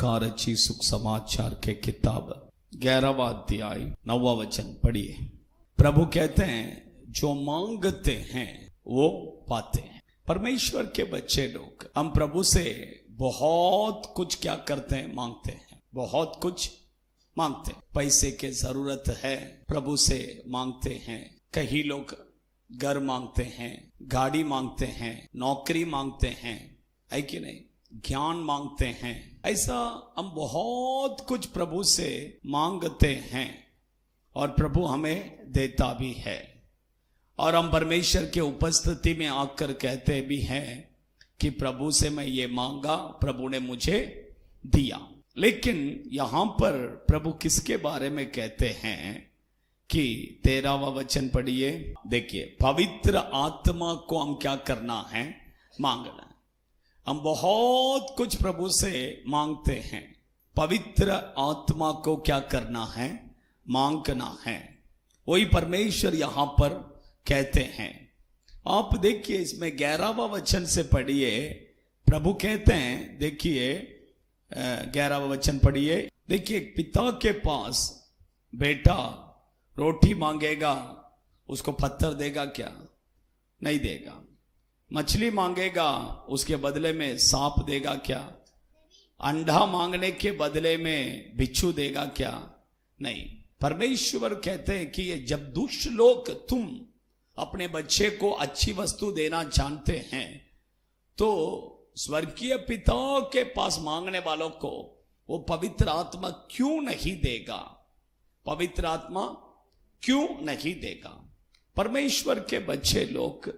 लूका रची सुख समाचार के किताब 11वां अध्याय 9वां वचन पढ़िए। प्रभु कहते हैं जो मांगते हैं वो पाते हैं। परमेश्वर के बच्चे लोग हम प्रभु से बहुत कुछ क्या करते हैं, मांगते हैं, बहुत कुछ मांगते हैं। पैसे की जरूरत है, प्रभु से मांगते हैं। कई लोग घर मांगते हैं, गाड़ी मांगते हैं, नौकरी मांगते हैं, है कि नहीं, ज्ञान मांगते हैं। ऐसा हम बहुत कुछ प्रभु से मांगते हैं और प्रभु हमें देता भी है। और हम परमेश्वर के उपस्थिति में आकर कहते भी हैं कि प्रभु से मैं ये मांगा, प्रभु ने मुझे दिया। लेकिन यहां पर प्रभु किसके बारे में कहते हैं कि 13वां वचन पढ़िए। देखिए, पवित्र आत्मा को हम क्या करना है, मांगना। हम बहुत कुछ प्रभु से मांगते हैं, पवित्र आत्मा को क्या करना है, मांगना है। वही परमेश्वर यहां पर कहते हैं। आप देखिए इसमें 11वां वचन से पढ़िए। प्रभु कहते हैं, देखिए 11वां वचन पढ़िए। देखिए, पिता के पास बेटा रोटी मांगेगा, उसको पत्थर देगा क्या? नहीं देगा। मछली मांगेगा, उसके बदले में सांप देगा क्या? अंडा मांगने के बदले में बिच्छू देगा क्या? नहीं। परमेश्वर कहते हैं कि ये जब दुष्ट लोग तुम अपने बच्चे को अच्छी वस्तु देना जानते हैं तो स्वर्गीय पिता के पास मांगने वालों को वो पवित्र आत्मा क्यों नहीं देगा? पवित्र आत्मा क्यों नहीं देगा? परमेश्वर के बच्चे लोग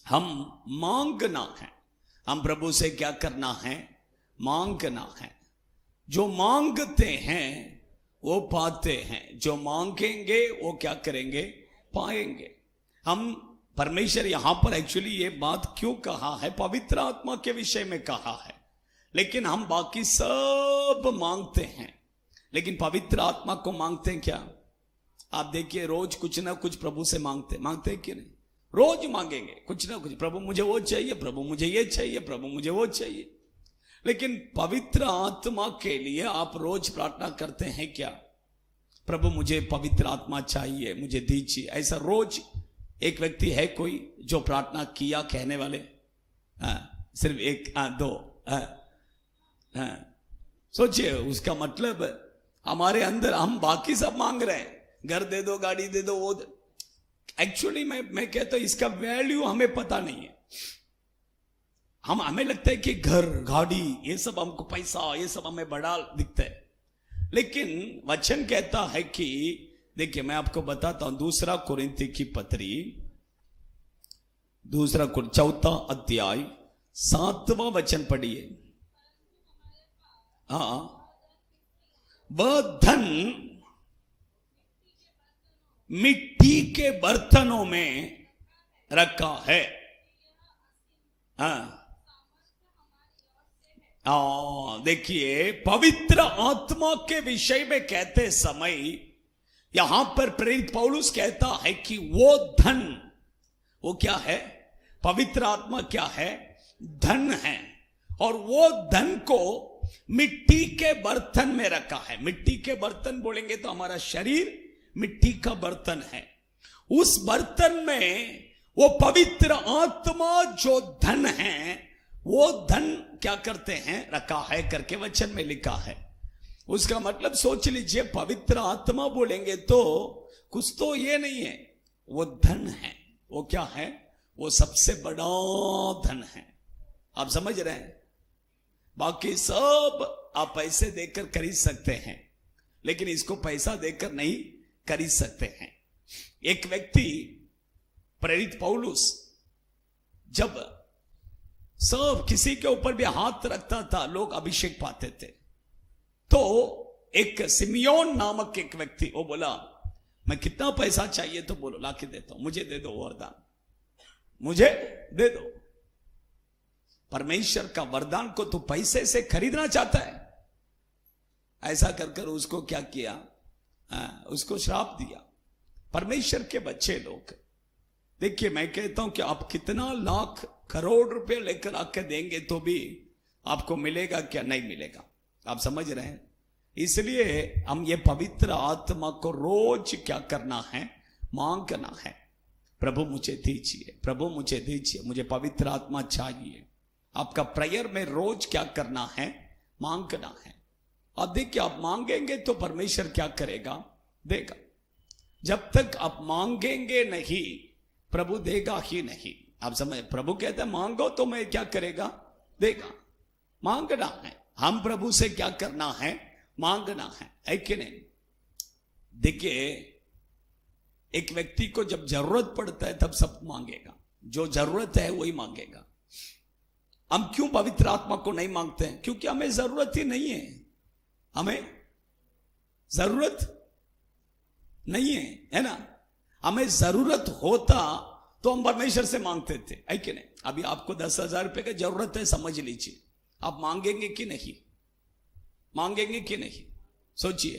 हम मांगना है। हम प्रभु से क्या करना है, मांगना है। जो मांगते हैं वो पाते हैं, जो मांगेंगे वो क्या करेंगे, पाएंगे। हम परमेश्वर यहां पर एक्चुअली ये बात क्यों कहा है, पवित्र आत्मा के विषय में कहा है। लेकिन हम बाकी सब मांगते हैं, लेकिन पवित्र आत्मा को मांगते हैं क्या? आप देखिए, रोज कुछ ना कुछ प्रभु से मांगते हैं कि नहीं? रोज मांगेंगे कुछ ना कुछ, प्रभु मुझे वो चाहिए, प्रभु मुझे ये चाहिए, प्रभु मुझे वो चाहिए। लेकिन पवित्र आत्मा के लिए आप रोज प्रार्थना करते हैं क्या? प्रभु मुझे पवित्र आत्मा चाहिए, मुझे दीजिए। ऐसा रोज एक व्यक्ति है कोई जो प्रार्थना किया कहने वाले? सिर्फ एक, दो। सोचिए, उसका मतलब हमारे अंदर हम बाकी सब मांग रहे हैं, घर दे दो, गाड़ी दे दो, वो एक्चुअली मैं कहता हूं इसका वैल्यू हमें पता नहीं है। हमें लगता है कि घर, गाड़ी, ये सब हमको, पैसा, ये सब हमें बड़ा दिखता है। लेकिन वचन कहता है कि, देखिए मैं आपको बताता हूं, 2 कुरिन्थी की पत्री, 4 अध्याय 7वां वचन पढ़िए। हाँ, वह धन मिट्टी के बर्तनों में रखा है। देखिए, पवित्र आत्मा के विषय में कहते समय यहां पर प्रेरित पौलुस कहता है कि वो धन, वो क्या है? पवित्र आत्मा क्या है? धन है। और वो धन को मिट्टी के बर्तन में रखा है। मिट्टी के बर्तन बोलेंगे तो हमारा शरीर मिट्टी का बर्तन है। उस बर्तन में वो पवित्र आत्मा जो धन है, वो धन क्या करते हैं, रखा है करके वचन में लिखा है। उसका मतलब सोच लीजिए, पवित्र आत्मा बोलेंगे तो कुछ तो ये नहीं है, वो धन है। वो क्या है? वो सबसे बड़ा धन है। आप समझ रहे हैं? बाकी सब आप पैसे देकर खरीद सकते हैं, लेकिन इसको पैसा देकर नहीं खरीद सकते हैं। एक व्यक्ति प्रेरित पौलुस जब सब किसी के ऊपर भी हाथ रखता था, लोग अभिषेक पाते थे। तो एक सिमियोन नामक एक व्यक्ति, वो बोला मैं कितना पैसा चाहिए तो बोलो, लाके देता हूं, मुझे दे दो वरदान, मुझे दे दो। परमेश्वर का वरदान को तू पैसे से खरीदना चाहता है? ऐसा कर कर उसको क्या किया, उसको श्राप दिया। परमेश्वर के बच्चे लोग, देखिए मैं कहता हूं कि आप कितना लाख करोड़ रुपए लेकर आके देंगे तो भी आपको मिलेगा क्या? नहीं मिलेगा। आप समझ रहे हैं? इसलिए हम ये पवित्र आत्मा को रोज क्या करना है? मांगना है। प्रभु मुझे दीजिए, प्रभु मुझे दीजिए, मुझे पवित्र आत्मा चाहिए। आपका प्रेयर में रोज क्या करना है? मांगना है। अब देखिए, आप मांगेंगे तो परमेश्वर क्या करेगा? देगा। जब तक आप मांगेंगे नहीं, प्रभु देगा ही नहीं। आप समझ? प्रभु कहते हैं मांगो तो मैं क्या करेगा? देगा। मांगना है। हम प्रभु से क्या करना है? मांगना है कि नहीं? देखिए, एक व्यक्ति को जब जरूरत पड़ता है तब सब मांगेगा। जो जरूरत है वही मांगेगा। हम क्यों पवित्र आत्मा को नहीं मांगते हैं? क्योंकि हमें जरूरत ही नहीं है। हमें जरूरत नहीं है ना? हमें जरूरत होता तो हम परमेश्वर से मांगते थे, है कि नहीं? अभी आपको 10,000 रुपए की जरूरत है, समझ लीजिए। आप मांगेंगे कि नहीं? मांगेंगे कि नहीं? सोचिए।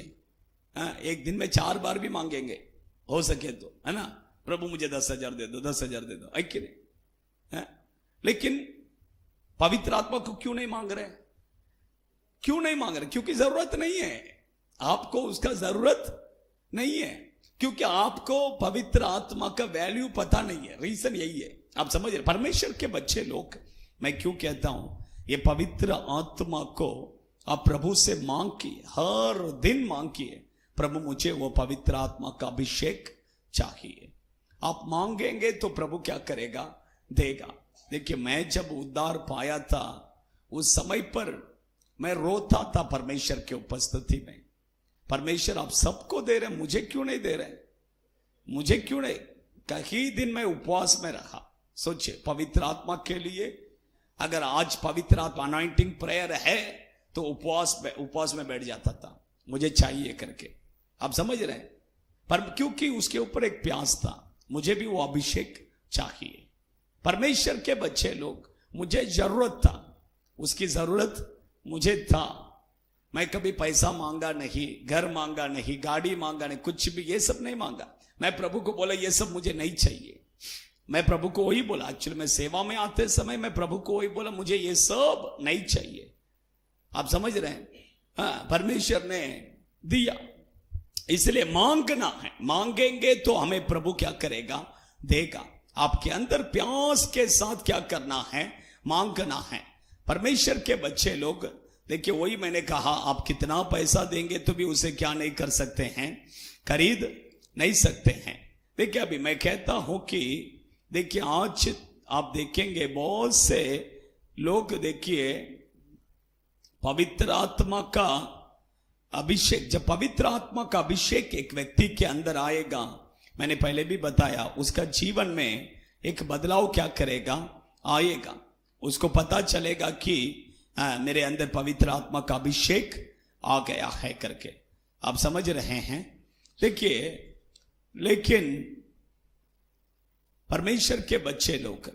एक दिन में 4 बार भी मांगेंगे हो सके तो, है ना? प्रभु मुझे 10,000 दे दो, 10,000 दे दो, है कि नहीं? लेकिन पवित्र आत्मा को क्यों नहीं मांग रहे? क्यों नहीं मांग रहे? क्योंकि जरूरत नहीं है। आपको उसका जरूरत नहीं है, क्योंकि आपको पवित्र आत्मा का वैल्यू पता नहीं है। रीजन यही है। आप समझ रहे? परमेश्वर के बच्चे लोग, मैं क्यों कहता हूं, ये पवित्र आत्मा को आप प्रभु से मांगिए, हर दिन मांगिए। प्रभु मुझे वो पवित्र आत्मा का अभिषेक चाहिए। आप मांगेंगे तो प्रभु क्या करेगा? देगा। देखिए, मैं जब उद्धार पाया था उस समय पर मैं रोता था परमेश्वर के उपस्थिति में। परमेश्वर आप सबको दे रहे, मुझे क्यों नहीं दे रहे? मुझे क्यों नहीं? कई दिन मैं उपवास में रहा। सोचिए, पवित्र आत्मा के लिए अगर आज पवित्र आत्मा अनॉइंटिंग प्रेयर है तो उपवास में बैठ जाता था, मुझे चाहिए करके। आप समझ रहे हैं? पर क्योंकि उसके ऊपर एक प्यास था, मुझे भी वो अभिषेक चाहिए। परमेश्वर के बच्चे लोग, मुझे जरूरत था, उसकी जरूरत मुझे था। मैं कभी पैसा मांगा नहीं, घर मांगा नहीं, गाड़ी मांगा नहीं, कुछ भी ये सब नहीं मांगा। मैं प्रभु को बोला ये सब मुझे नहीं चाहिए। मैं प्रभु को वही बोला, एक्चुअली मैं सेवा में आते समय मैं प्रभु को वही बोला, मुझे ये सब नहीं चाहिए। आप समझ रहे हैं? हाँ, परमेश्वर ने दिया। इसलिए मांगना है। मांगेंगे तो हमें प्रभु क्या करेगा? देगा। आपके अंदर प्यास के साथ क्या करना है? मांगना है। परमेश्वर के बच्चे लोग, देखिए वही मैंने कहा, आप कितना पैसा देंगे तो भी उसे क्या नहीं कर सकते हैं? खरीद नहीं सकते हैं। देखिए, अभी मैं कहता हूं कि देखिए, आज आप देखेंगे बहुत से लोग, देखिए पवित्र आत्मा का अभिषेक, जब पवित्र आत्मा का अभिषेक एक व्यक्ति के अंदर आएगा, मैंने पहले भी बताया, उसका जीवन में एक बदलाव क्या करेगा? आएगा। उसको पता चलेगा कि मेरे अंदर पवित्र आत्मा का अभिषेक आ गया है करके। आप समझ रहे हैं? देखिए, लेकिन परमेश्वर के बच्चे लोग,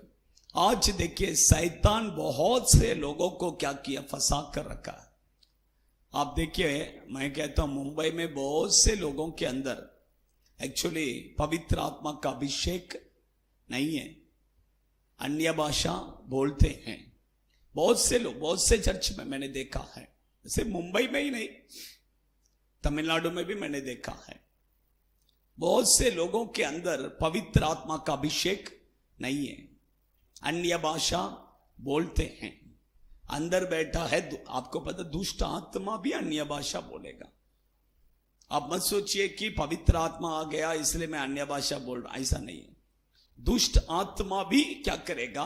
आज देखिए शैतान बहुत से लोगों को क्या किया? फंसा कर रखा है। आप देखिए, मैं कहता हूं मुंबई में बहुत से लोगों के अंदर एक्चुअली पवित्र आत्मा का अभिषेक नहीं है, अन्य भाषा बोलते हैं। बहुत से लोग, बहुत से चर्च में मैंने देखा है, सिर्फ मुंबई में ही नहीं, तमिलनाडु में भी मैंने देखा है। बहुत से लोगों के अंदर पवित्र आत्मा का अभिषेक नहीं है, अन्य भाषा बोलते हैं। अंदर बैठा है, आपको पता, दुष्ट आत्मा भी अन्य भाषा बोलेगा। आप मत सोचिए कि पवित्र आत्मा आ गया इसलिए मैं अन्य भाषा बोल रहा, ऐसा नहीं है। दुष्ट आत्मा भी क्या करेगा?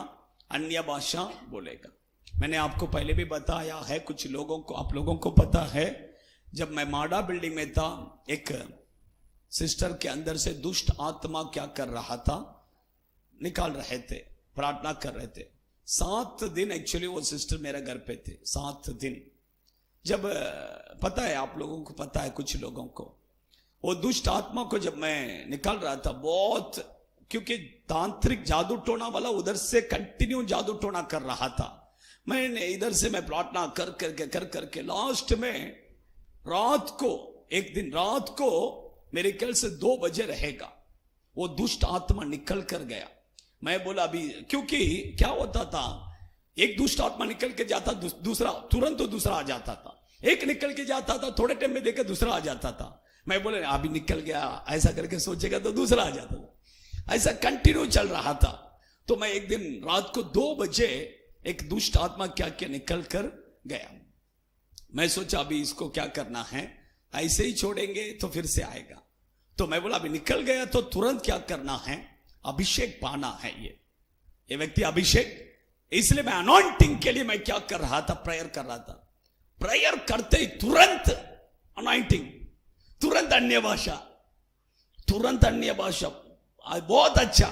अन्य भाषा बोलेगा। मैंने आपको पहले भी बताया है, कुछ लोगों को, आप लोगों को पता है, जब मैं माडा बिल्डिंग में था, एक सिस्टर के अंदर से दुष्ट आत्मा क्या कर रहा था? निकाल रहे थे, प्रार्थना कर रहे थे। 7 दिन एक्चुअली वो सिस्टर मेरे घर पे थे, 7 दिन। जब पता है, आप लोगों को पता है, कुछ लोगों को, वो दुष्ट आत्मा को जब मैं निकाल रहा था, बहुत, क्योंकि तांत्रिक जादू टोना वाला उधर से कंटिन्यू जादू टोना कर रहा था। मैंने इधर से मैं प्रार्थना कर करके लास्ट में रात को, एक दिन रात को मेरे ख्याल से 2 बजे रहेगा, वो दुष्ट आत्मा निकल कर गया। मैं बोला अभी, क्योंकि क्या होता था, एक दुष्ट आत्मा निकल के जाता, दूसरा तुरंत दूसरा आ जाता था। एक निकल के जाता था, थोड़े टाइम में देखकर दूसरा आ जाता था। मैं बोले अभी निकल गया, ऐसा करके सोचेगा तो दूसरा आ जाता था। ऐसा कंटिन्यू चल रहा था। तो मैं एक दिन रात को 2 बजे एक दुष्ट आत्मा क्या क्या निकल कर गया। मैं सोचा अभी इसको क्या करना है, ऐसे ही छोड़ेंगे तो फिर से आएगा। तो मैं बोला अभी निकल गया तो तुरंत क्या करना है, अभिषेक पाना है। ये व्यक्ति अभिषेक, इसलिए मैं अनॉइंटिंग के लिए मैं क्या कर रहा था, प्रेयर कर रहा था। प्रेयर करते ही तुरंत अनॉइंटिंग, तुरंत अन्य भाषा, तुरंत अन्य भाषा। बहुत अच्छा,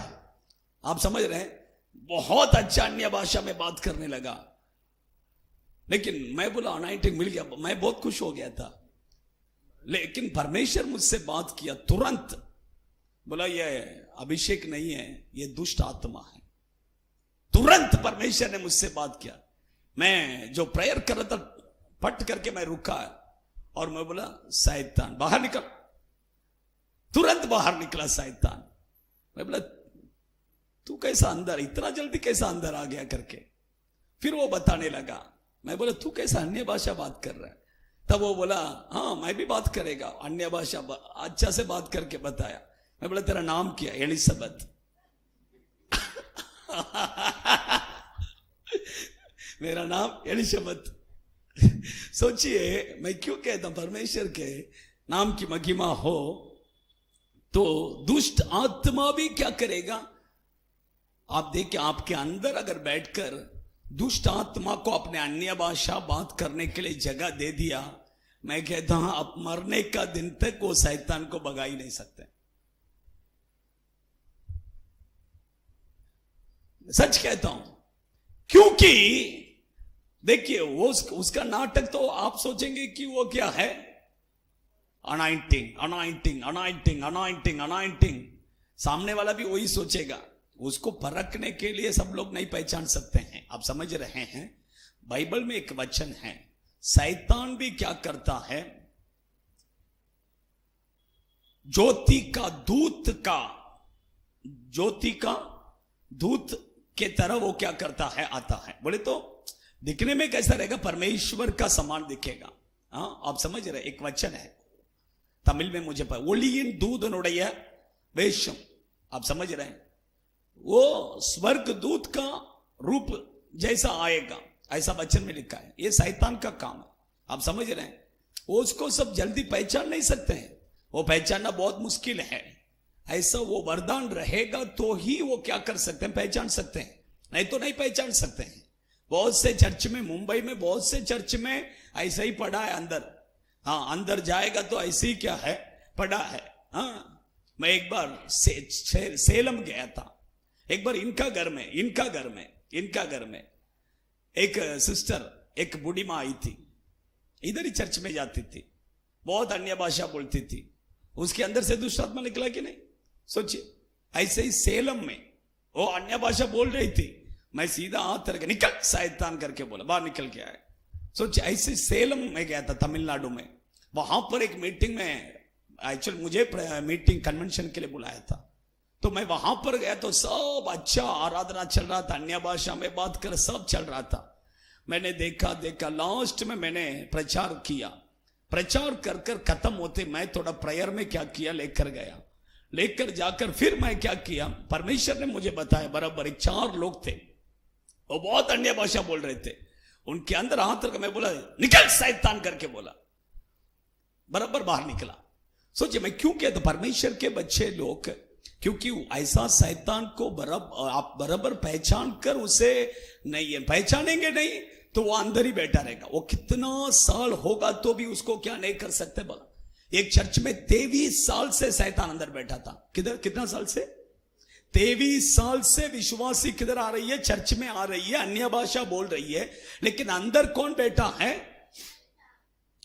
आप समझ रहे हैं, बहुत अच्छा अन्य भाषा में बात करने लगा। लेकिन मैं बोला अनॉइंटिंग मिल गया, मैं बहुत खुश हो गया था। लेकिन परमेश्वर मुझसे बात किया तुरंत, बोला ये अभिषेक नहीं है, ये दुष्ट आत्मा है। तुरंत परमेश्वर ने मुझसे बात किया। मैं जो प्रेयर कर रहा था, पट करके मैं रुका और मैं बोला शैतान बाहर निकल। तुरंत बाहर निकला शैतान। मैं बोला तू कैसा अंदर, इतना जल्दी कैसा अंदर आ गया करके। फिर वो बताने लगा। मैं बोला तू कैसा अन्य भाषा बात कर रहा है। तब वो बोला हाँ मैं भी बात करेगा, अन्य भाषा अच्छा से बात करके बताया। मैं बोला तेरा नाम क्या, एलिजाबेथ। मेरा नाम एलिजाबेथ। सोचिए मैं क्यों कहता हूं, परमेश्वर के नाम की महिमा हो तो दुष्ट आत्मा भी क्या करेगा। आप देखिए आपके अंदर अगर बैठकर दुष्ट आत्मा को अपने अन्य भाषा बात करने के लिए जगह दे दिया, मैं कहता हूं आप मरने का दिन तक वो शैतान को भगा ही नहीं सकते। सच कहता हूं, क्योंकि देखिए वो उसका नाटक तो आप सोचेंगे कि वो क्या है, anointing anointing anointing anointing anointing. सामने वाला भी वही सोचेगा। उसको परखने के लिए सब लोग नहीं पहचान सकते हैं। आप समझ रहे हैं, बाइबल में एक वचन है, शैतान भी क्या करता है, ज्योति का दूत के तरह वो क्या करता है, आता है। बोले तो दिखने में कैसा रहेगा, परमेश्वर का समान दिखेगा। हाँ आप समझ रहे, एक वचन है तमिल में मुझे पता, ஒளியின் தூதனுடைய வேஷம்। आप समझ रहे हैं, वो स्वर्ग दूत का रूप जैसा आएगा, ऐसा वचन में लिखा है। ये शैतान का काम है। आप समझ रहे हैं, वो उसको सब जल्दी पहचान नहीं सकते हैं, वो पहचानना बहुत मुश्किल है। ऐसा वो वरदान रहेगा तो ही वो क्या कर सकते हैं, पहचान सकते हैं, नहीं तो नहीं पहचान सकते हैं। बहुत से चर्च में, मुंबई में बहुत से चर्च में ऐसा ही पड़ा है अंदर। हाँ अंदर जाएगा तो ऐसे ही क्या है, पड़ा है। हाँ मैं एक बार सेलम गया था। एक बार इनका घर में एक सिस्टर, एक बूढ़ी माँ आई थी, इधर ही चर्च में जाती थी, बहुत अन्य भाषा बोलती थी। उसके अंदर से दुष्ट आत्मा निकला कि नहीं, सोचिए। ऐसे ही सेलम में वो अन्य भाषा बोल रही थी, मैं सीधा हाथ करके निकल शैतान करके बोला, बाहर निकल के आए। सोचिए ऐसे सेलम में गया था तमिलनाडु में। वहां पर एक मीटिंग में, एक्चुअली मुझे मीटिंग कन्वेंशन के लिए बुलाया था, तो मैं वहां पर गया तो सब अच्छा आराधना चल रहा था, अन्य भाषा में बात कर सब चल रहा था। मैंने देखा लास्ट में मैंने प्रचार किया। प्रचार कर कर खत्म होते मैं थोड़ा प्रेयर में क्या किया, लेकर जाकर फिर मैं क्या किया, परमेश्वर ने मुझे बताया बराबर 4 लोग थे, वो बहुत अन्य भाषा बोल रहे थे। उनके अंदर हाथ रखा, मैं बोला निकल शैतान करके बोला, बराबर बाहर निकला। सोचिए मैं क्यों कहता, परमेश्वर के बच्चे लोग, क्योंकि ऐसा शैतान को आप बराबर पहचान कर उसे नहीं है, पहचानेंगे नहीं तो वो अंदर ही बैठा रहेगा। वो कितना साल होगा तो भी उसको क्या नहीं कर सकते। बोला एक चर्च में 23 साल से शैतान अंदर बैठा था। कितना साल से, 23 साल से विश्वासी किधर आ रही है, चर्च में आ रही है, अन्य भाषा बोल रही है, लेकिन अंदर कौन बैठा है,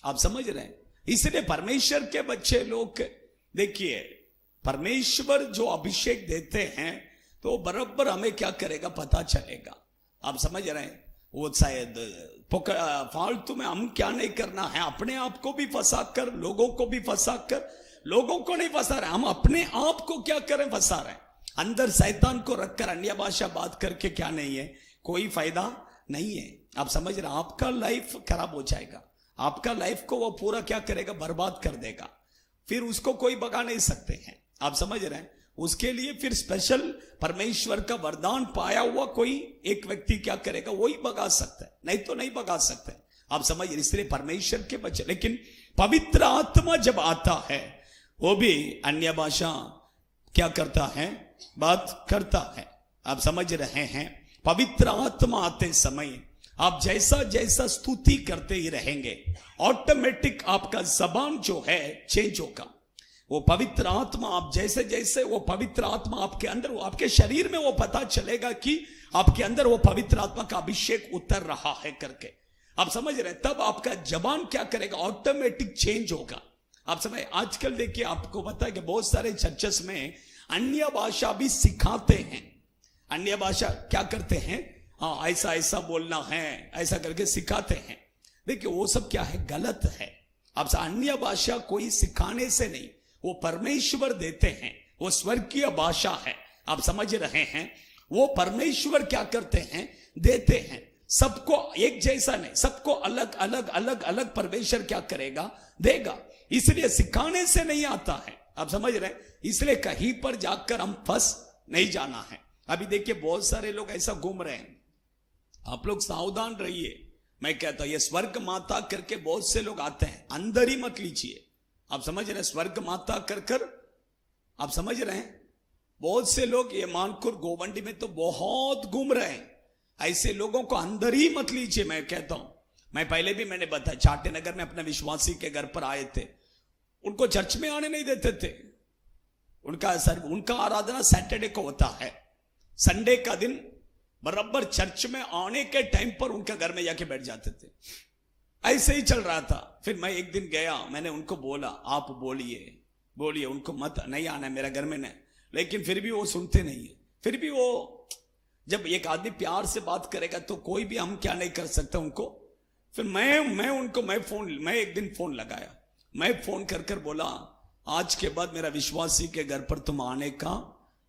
आप समझ रहे हैं। इसलिए परमेश्वर के बच्चे लोग देखिए, परमेश्वर जो अभिषेक देते हैं तो बराबर हमें क्या करेगा पता चलेगा। आप समझ रहे हैं, वो शायद फालतू में हम क्या नहीं करना है, अपने आप को भी फंसा कर, लोगों को भी फंसा कर, लोगों को नहीं फंसा रहे, हम अपने आप को क्या करें, फंसा रहे हैं। अंदर शैतान को रखकर अन्य भाषा बात करके क्या नहीं है, कोई फायदा नहीं है। आप समझ रहे, आपका लाइफ खराब हो जाएगा, आपका लाइफ को वो पूरा क्या करेगा, बर्बाद कर देगा। फिर उसको कोई भगा नहीं सकते हैं, आप समझ रहे हैं। उसके लिए फिर स्पेशल परमेश्वर का वरदान पाया हुआ कोई एक व्यक्ति क्या करेगा, वही भगा सकता है, नहीं तो नहीं भगा सकते, आप समझ। इसलिए परमेश्वर के बच्चे, लेकिन पवित्र आत्मा जब आता है वो भी अन्य भाषा क्या करता है, बात करता है, आप समझ रहे हैं। पवित्र आत्मा आते समय आप जैसा जैसा स्तुति करते ही रहेंगे, ऑटोमेटिक आपका जबान जो है चेंज होगा। वो पवित्र आत्मा, आप जैसे जैसे वो पवित्र आत्मा आपके अंदर, आपके शरीर में वो पता चलेगा कि आपके अंदर वो पवित्र आत्मा का अभिषेक उतर रहा है करके, आप समझ रहे। तब आपका जबान क्या करेगा, ऑटोमेटिक चेंज होगा, आप समझ। आजकल देखिए, आपको पता है कि बहुत सारे चर्चेस में अन्य भाषा भी सिखाते हैं। अन्य भाषा क्या करते हैं, हाँ ऐसा ऐसा बोलना है, ऐसा करके सिखाते हैं। देखिए वो सब क्या है, गलत है। आप अन्य भाषा कोई सिखाने से नहीं, वो परमेश्वर देते हैं, वो स्वर्गीय भाषा है, आप समझ रहे हैं। वो परमेश्वर क्या करते हैं, देते हैं, सबको एक जैसा नहीं, सबको अलग अलग अलग अलग परमेश्वर क्या करेगा, देगा। इसलिए सिखाने से नहीं आता है, आप समझ रहे हैं। इसलिए कहीं पर जाकर हम फंस नहीं जाना है। अभी देखिए बहुत सारे लोग ऐसा घूम रहे हैं, आप लोग सावधान रहिए। मैं कहता हूं ये स्वर्ग माता करके बहुत से लोग आते हैं, अंदर ही मत लीजिए, आप समझ रहे हैं। स्वर्ग माता कर कर आप समझ रहे हैं। बहुत से लोग ये मानकुर गोवंडी में तो बहुत घूम रहे हैं, ऐसे लोगों को अंदर ही मत लीजिए। मैं कहता हूं, मैं पहले भी मैंने बताया, चाटे नगर में अपने विश्वासी के घर पर आए थे, उनको चर्च में आने नहीं देते थे। उनका आराधना सैटरडे को होता है, संडे का दिन बराबर चर्च में आने के टाइम पर उनके घर में जाके बैठ जाते थे। ऐसे ही चल रहा था। फिर मैं एक दिन गया, मैंने उनको बोला आप बोलिए उनको मत नहीं आना है मेरा घर में नहीं, लेकिन फिर भी वो सुनते नहीं है। फिर भी वो, जब एक आदमी प्यार से बात करेगा तो कोई भी हम क्या नहीं कर सकते उनको। फिर मैं एक दिन फोन लगाया, मैं फोन कर कर बोला आज के बाद मेरा विश्वासी के घर पर तुम आने का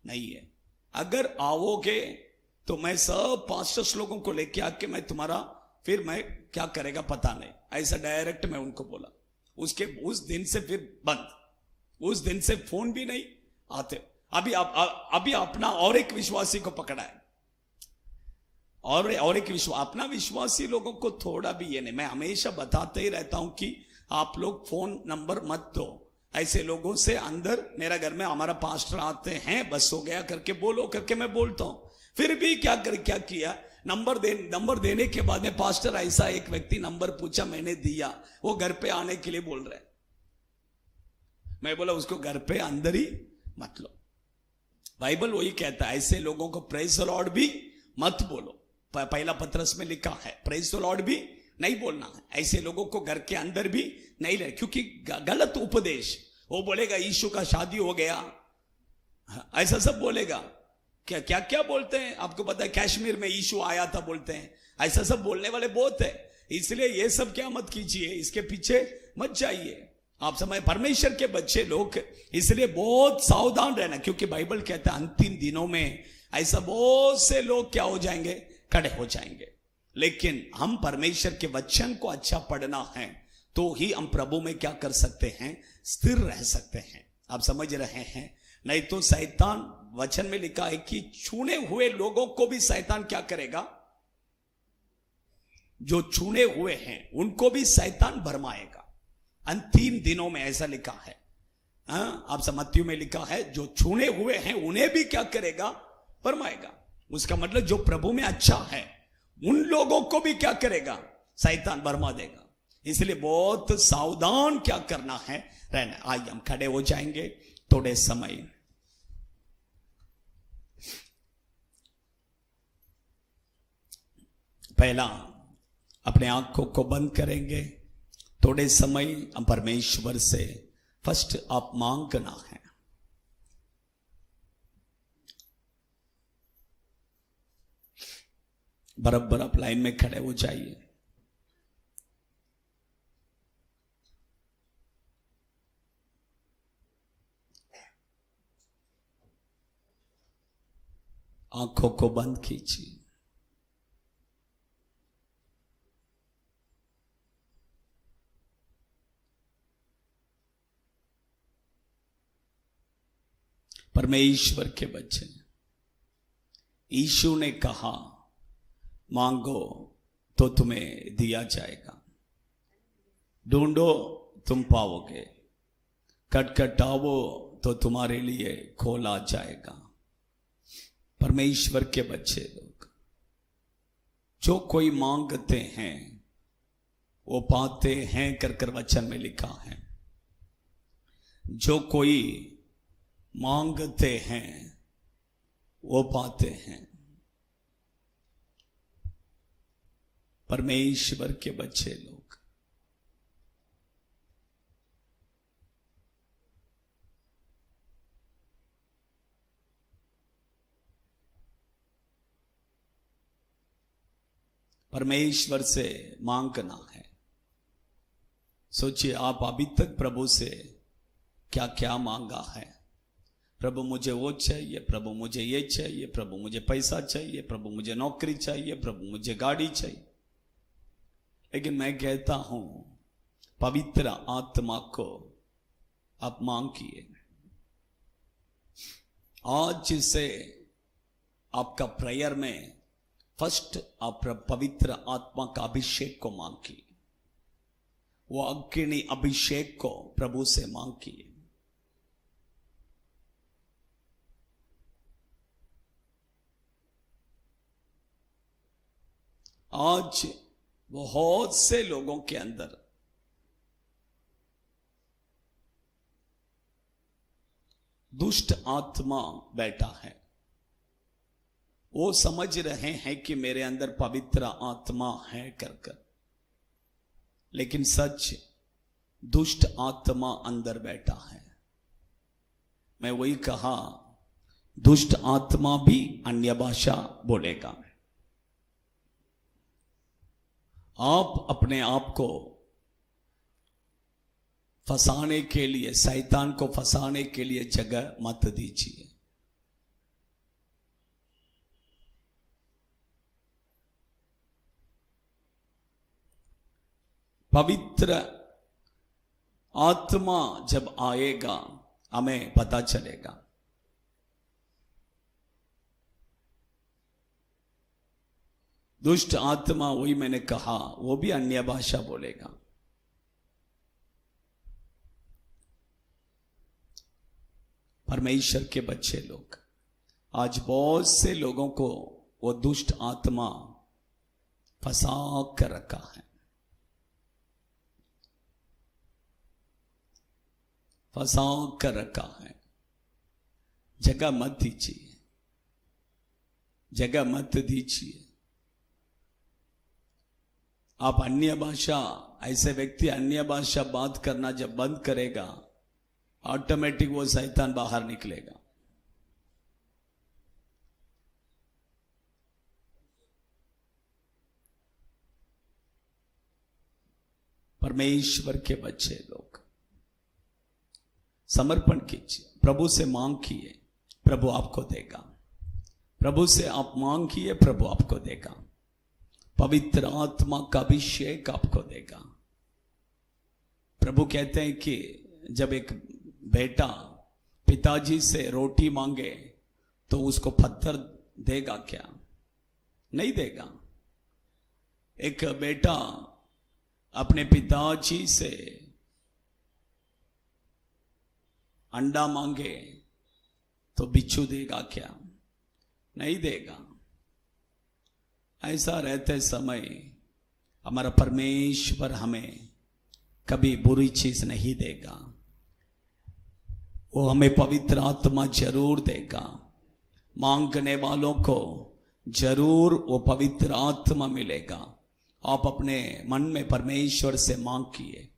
नहीं है, अगर आओगे तो मैं सब पास्टर्स लोगों को लेके आके मैं तुम्हारा, फिर मैं क्या करेगा पता नहीं, ऐसा डायरेक्ट मैं उनको बोला। उस दिन से फिर बंद, उस दिन से फोन भी नहीं आते। अभी अपना और एक विश्वासी को पकड़ा है, और एक अपना विश्वासी लोगों को थोड़ा भी ये नहीं, मैं हमेशा बताते ही रहता हूं कि आप लोग फोन नंबर मत दो ऐसे लोगों से। अंदर मेरा घर में हमारा पास्टर आते हैं, बस हो गया करके बोलो करके मैं बोलता हूं। फिर भी क्या किया, नंबर देने के बाद में पास्टर ऐसा एक व्यक्ति नंबर पूछा, मैंने दिया, वो घर पे आने के लिए बोल रहे। मैं बोला उसको घर पे अंदर ही मत लो। बाइबल वही कहता है, ऐसे लोगों को प्रेज द लॉर्ड भी मत बोलो। पहला पत्रस में लिखा है प्रेज द लॉर्ड भी नहीं बोलना है। ऐसे लोगों को घर के अंदर भी नहीं ले, क्योंकि गलत उपदेश। वो बोलेगा यीशु का शादी हो गया, ऐसा सब बोलेगा। क्या क्या क्या बोलते हैं, आपको पता है कश्मीर में यीशु आया था बोलते हैं, ऐसा सब बोलने वाले बहुत है। इसलिए ये सब क्या मत कीजिए, इसके पीछे मत जाइए, आप समझ। परमेश्वर के बच्चे लोग इसलिए बहुत सावधान रहना, क्योंकि बाइबल कहता है अंतिम दिनों में ऐसा बहुत से लोग क्या हो जाएंगे, खड़े हो जाएंगे। लेकिन हम परमेश्वर के वचन को अच्छा पढ़ना है तो ही हम प्रभु में क्या कर सकते हैं, स्थिर रह सकते हैं, आप समझ रहे हैं। नहीं तो शैतान, वचन में लिखा है कि छूने हुए लोगों को भी शैतान क्या करेगा, जो छूने हुए हैं उनको भी शैतान भरमाएगा अंतिम दिनों में, ऐसा लिखा है। आप मत्ती में लिखा है जो छूने हुए हैं उन्हें भी क्या करेगा, भरमाएगा। उसका मतलब जो प्रभु में अच्छा है उन लोगों को भी क्या करेगा, शैतान भरमा देगा। इसलिए बहुत सावधान क्या करना है, रहना। आइए हम खड़े हो जाएंगे थोड़े समय। पहला अपने आंखों को बंद करेंगे, थोड़े समय हम परमेश्वर से फर्स्ट आप मांगना है। बराबर आप लाइन में खड़े हो जाइए। आंखों को बंद कीजिए। परमेश्वर के बच्चे, यीशु ने कहा मांगो तो तुम्हें दिया जाएगा, ढूंढो तुम पाओगे, खटखटाओ तो तुम्हारे लिए खोला जाएगा। परमेश्वर के बच्चे लोग, जो कोई मांगते हैं वो पाते हैं कर वचन में लिखा है। जो कोई मांगते हैं वो पाते हैं। परमेश्वर के बच्चे लोग, परमेश्वर से मांगना है। सोचिए, आप अभी तक प्रभु से क्या क्या मांगा है। प्रभु मुझे वो चाहिए, प्रभु मुझे ये चाहिए, प्रभु मुझे पैसा चाहिए, प्रभु मुझे नौकरी चाहिए, प्रभु मुझे गाड़ी चाहिए। लेकिन मैं कहता हूं, पवित्र आत्मा को आप मांगिए। आज से आपका प्रेयर में फर्स्ट आप पवित्र आत्मा का अभिषेक को मांगिए। वो अग्नि अभिषेक को प्रभु से मांगिए। आज बहुत से लोगों के अंदर दुष्ट आत्मा बैठा है। वो समझ रहे हैं कि मेरे अंदर पवित्र आत्मा है कर, लेकिन सच दुष्ट आत्मा अंदर बैठा है। मैं वही कहा, दुष्ट आत्मा भी अन्य भाषा बोलेगा। आप अपने आप को फंसाने के लिए, शैतान को फंसाने के लिए जगह मत दीजिए। पवित्र आत्मा जब आएगा हमें पता चलेगा। दुष्ट आत्मा, वही मैंने कहा, वो भी अन्य भाषा बोलेगा। परमेश्वर के बच्चे लोग, आज बहुत से लोगों को वो दुष्ट आत्मा फंसा कर रखा है। फंसा कर रखा है। जगह मत दीजिए, जगह मत दीजिए। आप अन्य भाषा, ऐसे व्यक्ति अन्य भाषा बात करना जब बंद करेगा, ऑटोमेटिक वो शैतान बाहर निकलेगा। परमेश्वर के बच्चे लोग, समर्पण कीजिए, प्रभु से मांगिए, प्रभु आपको देगा। प्रभु से आप मांगिए, प्रभु आपको देगा। पवित्र आत्मा का अभिषेक आपको देगा। प्रभु कहते हैं कि जब एक बेटा पिताजी से रोटी मांगे तो उसको पत्थर देगा क्या? नहीं देगा। एक बेटा अपने पिताजी से अंडा मांगे तो बिच्छू देगा क्या? नहीं देगा। ऐसा रहते समय हमारा परमेश्वर हमें कभी बुरी चीज नहीं देगा। वो हमें पवित्र आत्मा जरूर देगा। मांगने वालों को जरूर वो पवित्र आत्मा मिलेगा। आप अपने मन में परमेश्वर से मांगिए।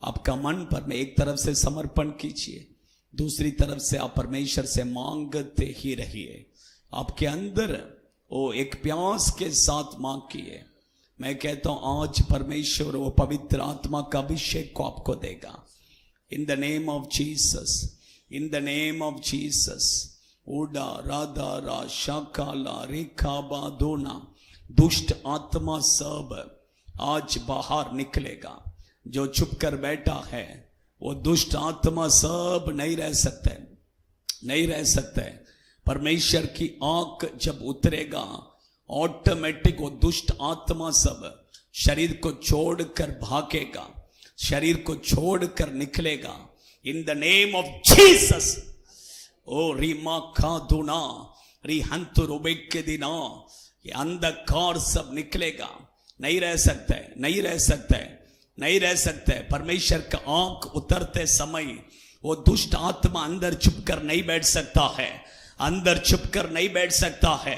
आपका मन पर एक तरफ से समर्पण कीजिए, दूसरी तरफ से आप परमेश्वर से मांगते ही रहिए। आपके अंदर वो एक प्यास के साथ मांगिए। मैं कहता हूं आज परमेश्वर वो पवित्र आत्मा का अभिषेक को आपको देगा। In the name of Jesus, in the name of Jesus. उडा राधा रा शाकाला रेखाबा दोना, दुष्ट आत्मा सब आज बाहर निकलेगा। जो छुप कर बैठा है वो दुष्ट आत्मा सब नहीं रह सकते। नहीं रह सकते। परमेश्वर की आंख जब उतरेगा ऑटोमेटिक वो दुष्ट आत्मा सब शरीर को छोड़कर भागेगा, शरीर को छोड़कर निकलेगा। In the name of Jesus. ओ रीमा खा दुना री हंतु रुबिक के दिना, ये अंधकार सब निकलेगा। नहीं रह सकते, नहीं रह सकते, नहीं रह सकते। परमेश्वर का आंख उतरते समय वो दुष्ट आत्मा अंदर छुपकर नहीं बैठ सकता है, अंदर छुपकर नहीं बैठ सकता है।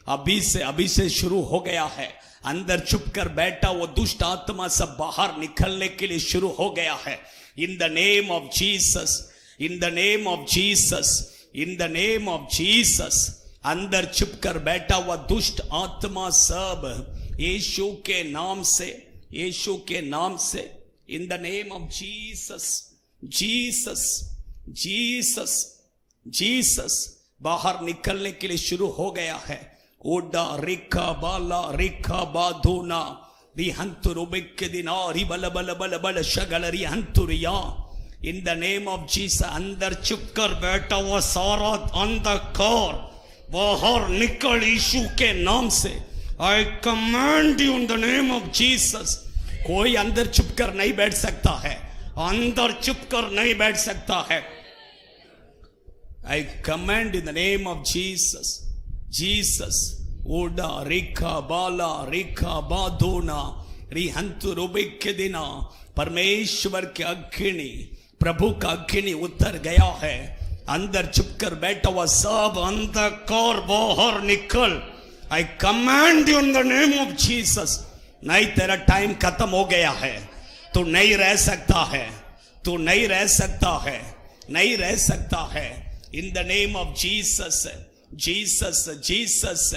अभी से शुरू हो गया है। अंदर छुपकर बैठा वो दुष्ट आत्मा सब बाहर निकलने के लिए शुरू हो गया है। इन the name of Jesus, in the name of Jesus, in the name of Jesus. अंदर छुपकर बैठा हुआ दुष्ट आत्मा सब यीशु के नाम से, यीशु के नाम से, in the name of Jesus, Jesus, Jesus, Jesus बाहर निकलने के लिए शुरू हो गया है। ओडा रिका बाला रिका बाधोना रिहंतु रुबिक के दिना रिबल बल बल बल शगल रिहंतुरिया। In the name of Jesus अंदर छुपकर बैठा हुआ सारा अंधकार बाहर निकल यीशु के नाम से। आई command you in the name of Jesus. कोई अंदर छुपकर नहीं बैठ सकता है, अंदर छुपकर नहीं बैठ सकता है। I command in the name of Jesus, Jesus. ओडा रेखा बाला रेखा बाधोना रिहंतु रुबिक के दिना। परमेश्वर के अग्नि, प्रभु का अग्नि उतर गया है। अंदर छुपकर बैठा हुआ सब अंधकार बाहर निकल। आई command you in the name of Jesus. नहीं, तेरा टाइम खत्म हो गया है, तू नहीं रह सकता है, तू नहीं रह सकता है, नहीं रह सकता है। इन the name of Jesus, Jesus, Jesus,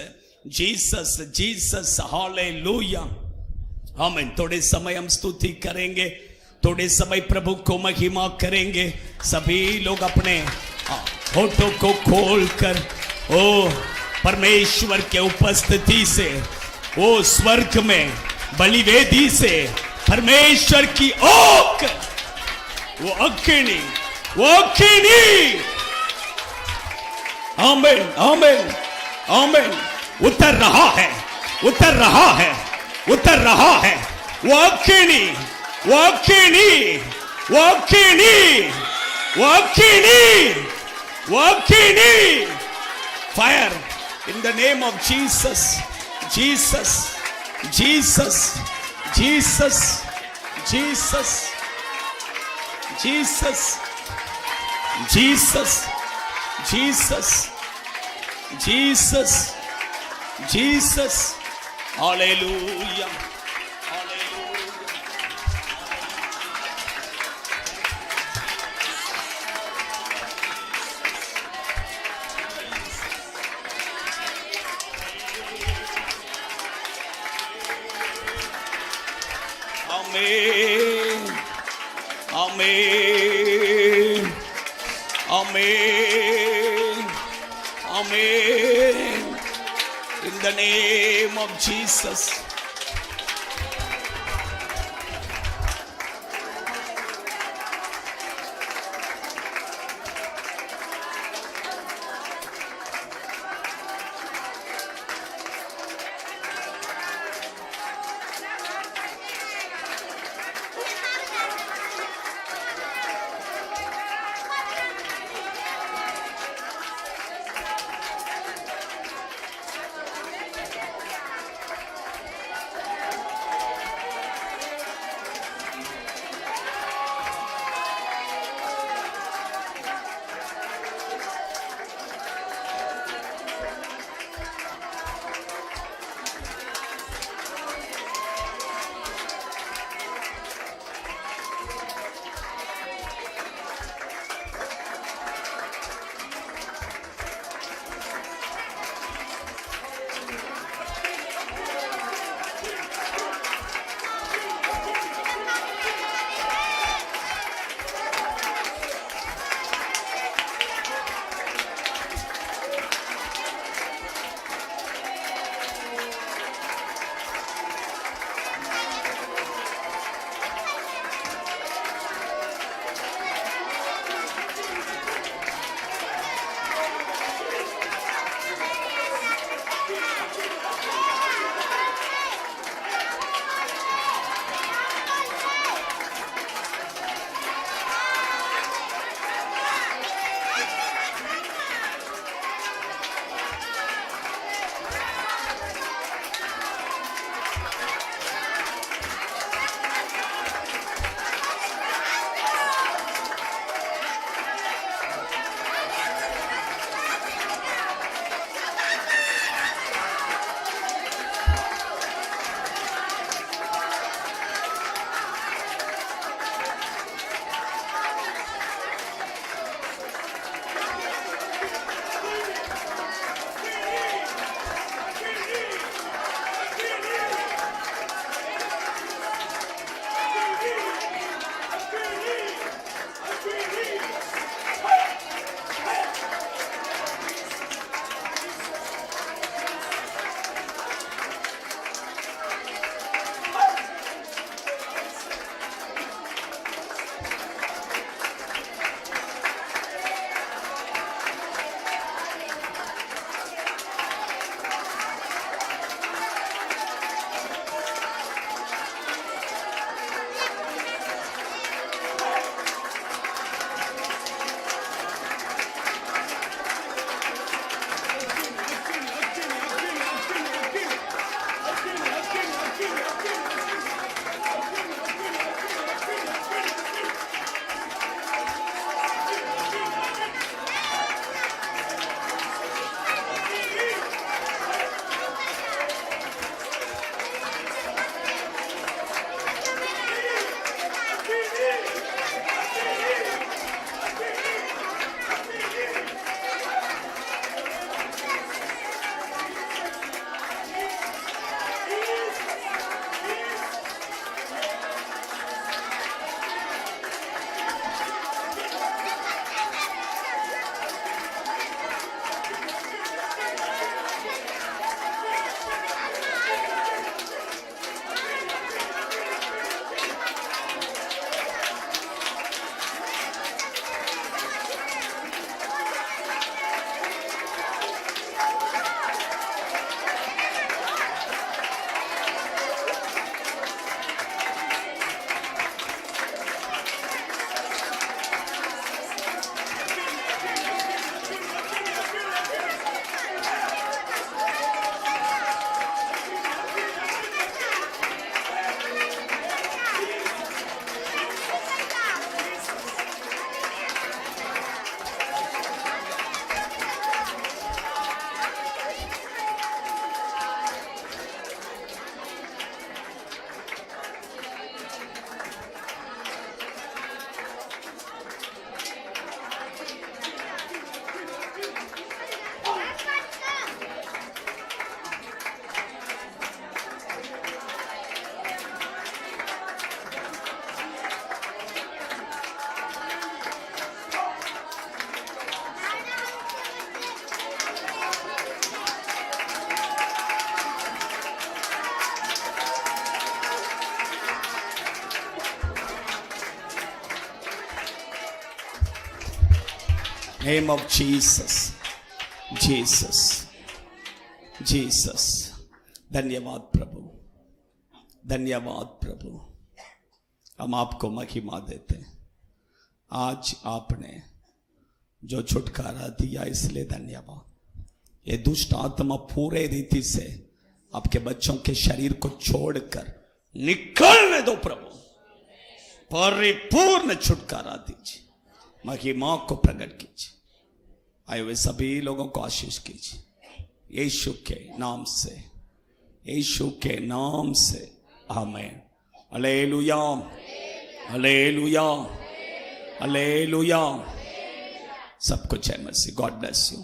Jesus, Jesus. Hallelujah, आमीन। थोड़े समय हम स्तुति करेंगे, थोड़े समय प्रभु को महिमा करेंगे। सभी लोग अपने होठों को खोलकर ओ परमेश्वर के उपस्थिति से, वो स्वर्ग में बलिवेदी से परमेश्वर की ओक, वो अग्नि, वो अग्नि, आमीन, आमीन, आमीन, उतर रहा है, उतर रहा है, उतर रहा है। वो अग्नि, वो अग्नि, वो अग्नि, वो अग्नि, वो अग्नि। Fire in the name of Jesus, Jesus, Jesus, Jesus, Jesus, Jesus, Jesus, Jesus, Jesus, Jesus. Hallelujah, hallelujah. Amen, amen, amen, amen. In the name of Jesus. Name of Jesus, Jesus, Jesus. धन्यवाद प्रभु, धन्यवाद प्रभु। हम आपको महिमा देते हैं। आज आपने जो छुटकारा दिया इसलिए धन्यवाद। ये दुष्ट आत्मा पूरे रीति से आपके बच्चों के शरीर को छोड़कर निकलने दो प्रभु। परिपूर्ण छुटकारा दीजिए, महिमा को प्रकट कीजिए। आए हुए सभी लोगों को आशीष कीजिए यीशु के नाम से, यीशु के नाम से। आमीन। Hallelujah, hallelujah, hallelujah. सब कुछ है मसीह। God bless you.